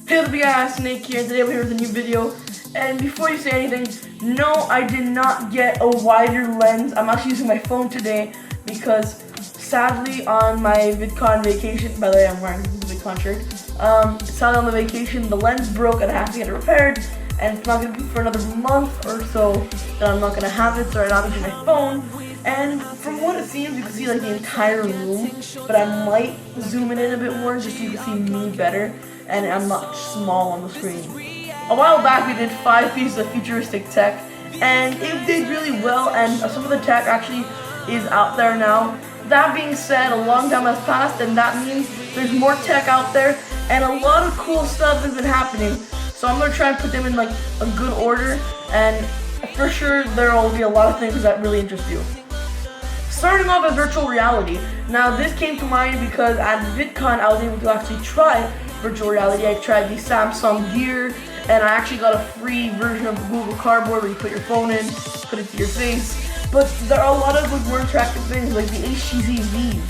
Hey, what's up guys, Snake here, and today we're here with a new video. And before you say anything, no, I did not get a wider lens. I'm actually using my phone today because sadly on my VidCon vacation, by the way I'm wearing the VidCon shirt, sadly on the vacation the lens broke and I have to get it repaired, and it's not going to be for another month or so that I'm not going to have it, so right now I'm using my phone. And from what it seems, you can see like the entire room, but I might zoom it in a bit more just so you can see me better, and I'm not small on the screen. A while back we did 5 pieces of futuristic tech, and it did really well, and some of the tech actually is out there now. That being said, a long time has passed, and that means there's more tech out there, and a lot of cool stuff has been happening. So I'm going to try and put them in like a good order, and for sure there will be a lot of things that really interest you. Starting off with virtual reality. Now this came to mind because at VidCon I was able to actually try virtual reality. I tried the Samsung Gear, and I actually got a free version of Google Cardboard where you put your phone in, put it to your face. But there are a lot of more interactive things like the HTC Vive.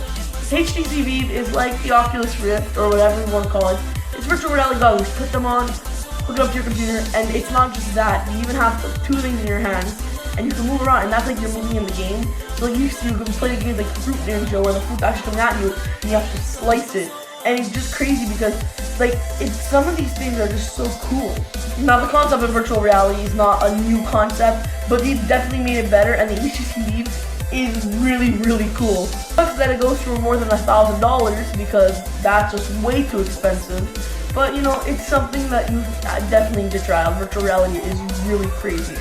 HTC Vive is like the Oculus Rift or whatever you want to call it. It's virtual reality goggles. Put them on, hook it up to your computer, and it's not just that. You even have 2 things in your hands, and you can move around, and that's like you're moving in the game. So like you can play games like Fruit Ninja where the fruit actually comes at you and you have to slice it. And it's just crazy because like some of these things are just so cool. Now the concept of virtual reality is not a new concept, but they've definitely made it better, and the HTC Vive is really cool. Sucks that it goes for more than $1,000 because that's just way too expensive. But you know, it's something that you definitely need to try out. Virtual reality is really crazy.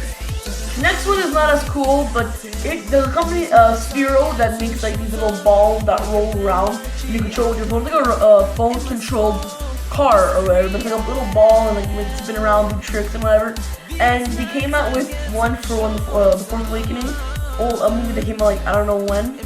Next one is not as cool, but there's a company, Sphero, that makes like these little balls that roll around. You control with your phone. It's like a phone-controlled car or whatever, but it's like a little ball and like you can spin around, do tricks and whatever. And they came out with one for the Force Awakening, a movie that came out like I don't know when.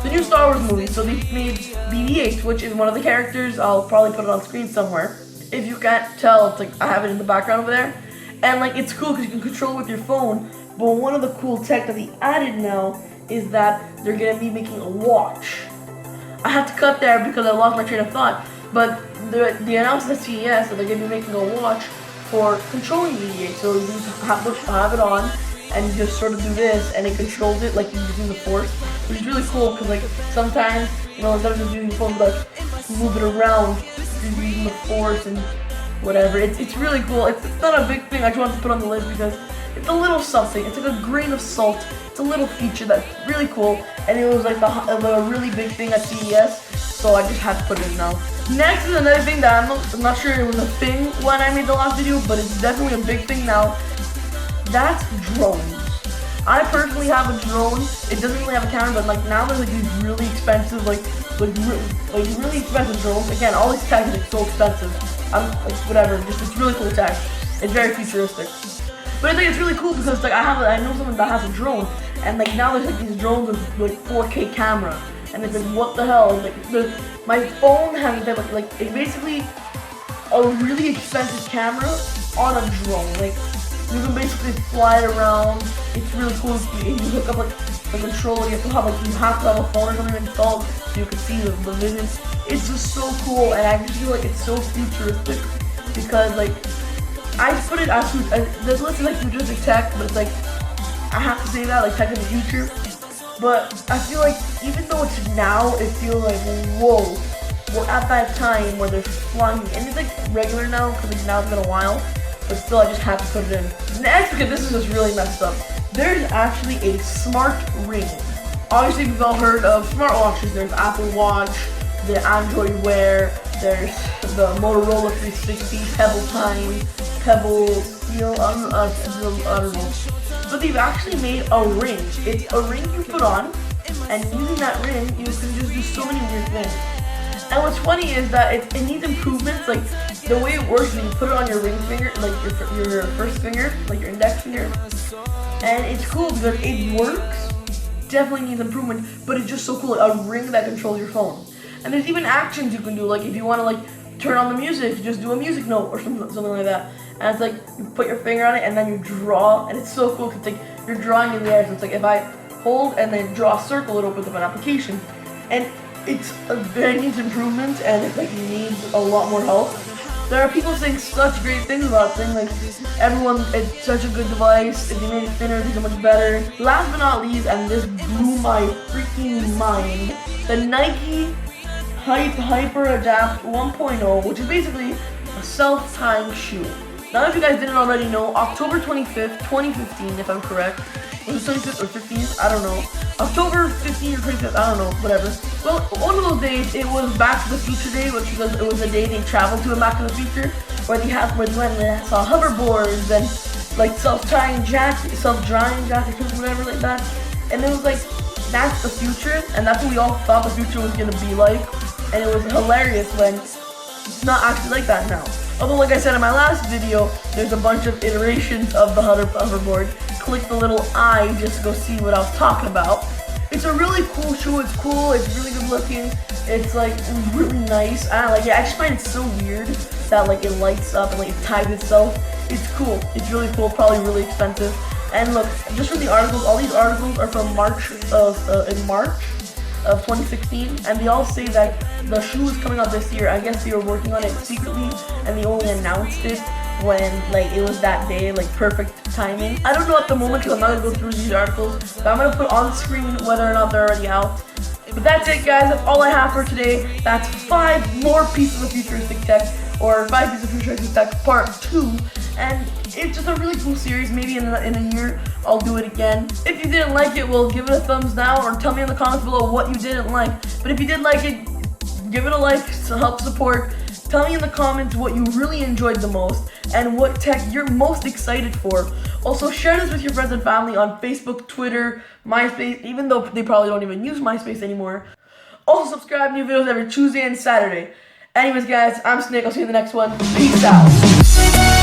The new Star Wars movie. So they made BB-8, which is one of the characters. I'll probably put it on screen somewhere. If you can't tell, it's like I have it in the background over there. And like it's cool because you can control it with your phone, but one of the cool tech that they added now is that they're gonna be making a watch. I had to cut there because I lost my train of thought, but they announced at CES that they're gonna be making a watch for controlling BB-8. So you just have it on and you just sort of do this, and it controls it like you're using the Force, which is really cool because like sometimes, you know, instead of just using your phone, like move it around, you're using the Force and whatever. It's really cool. It's not a big thing. I just wanted to put on the list because it's a little something. It's like a grain of salt. It's a little feature that's really cool, and it was like the really big thing at CES, so I just had to put it in now. Next is another thing that I'm not sure it was a thing when I made the last video, but it's definitely a big thing now. That's drones. I personally have a drone. It doesn't really have a camera, but like now there's like these really expensive, like really expensive drones. Again, all these tech is so expensive. I'm like whatever, it's really cool tech. It's very futuristic. But I think it's really cool because like I know someone that has a drone, and like now there's like these drones with like 4K camera, and it's like what the hell? Like my phone has like it's basically a really expensive camera on a drone. Like you can basically fly it around. It's really cool. You hook up like the controller. You have to have a phone or something installed so you can see the vision. It's just so cool, and I just feel like it's so futuristic because like I put it as there's list like futuristic tech, but it's like I have to say that like tech in the future. But I feel like even though it's now, it feels like whoa, we're at that time where they're flying, and it's like regular now because like, now it's been a while. But still, I just have to put it in. Next, because this is just really messed up. There's actually a smart ring. Obviously, we've all heard of smartwatches. There's Apple Watch, the Android Wear, there's the Motorola 360, Pebble Time, Pebble, you know, I don't know. But they've actually made a ring. It's a ring you put on, and using that ring, you can just do so many weird things. And what's funny is that it needs improvements. Like the way it works is you put it on your ring finger, like your first finger, like your index finger, and it's cool because it works. Definitely needs improvement, but it's just so cool. A ring that controls your phone. And there's even actions you can do, like if you want to like turn on the music, you just do a music note or something like that. And it's like you put your finger on it and then you draw, and it's so cool because it's like you're drawing in the air. So it's like if I hold and then draw a circle, it opens up an application. And it needs improvement, and it like needs a lot more help. there are people saying such great things about it, saying like it's such a good device. If they made it thinner, it'd be so much better. Last but not least, and this blew my freaking mind, the Nike Hyper Adapt 1.0, which is basically a self-tying shoe. Now, if you guys didn't already know, October 25th, 2015, if I'm correct. Was it 25th or 15th? I don't know. October 15th or 25th, I don't know, whatever. Well, one of those days, it was Back to the Future Day, which was, it was the day they traveled to in Back to the Future, where they went and saw hoverboards and like self-drying jackets, whatever like that. And it was like, that's the future, and that's what we all thought the future was gonna be like. And it was hilarious when it's not actually like that now. Although, like I said in my last video, there's a bunch of iterations of the hoverboard. Click the little eye just to go see what I was talking about. It's a really cool shoe. It's cool. It's really good looking. It's like really nice. I like it. I just find it so weird that like it lights up and like it ties itself. It's cool. It's really cool. Probably really expensive. And look, just from the articles, all these articles are from March of 2016, and they all say that the shoe is coming out this year. I guess they were working on it secretly, and they only announced it when like it was that day, like perfect timing. I don't know at the moment because I'm not gonna go through these articles, but I'm gonna put on screen whether or not they're already out. But that's it, guys. That's all I have for today. That's 5 more pieces of futuristic tech, or 5 pieces of futuristic tech part 2, and it's just a really cool series. Maybe in a year I'll do it again. If you didn't like it, well, give it a thumbs down or tell me in the comments below what you didn't like. But if you did like it, give it a like to help support. Tell me in the comments what you really enjoyed the most and what tech you're most excited for. Also, share this with your friends and family on Facebook, Twitter, MySpace, even though they probably don't even use MySpace anymore. Also, subscribe, new videos every Tuesday and Saturday. Anyways, guys, I'm Snake. I'll see you in the next one. Peace out.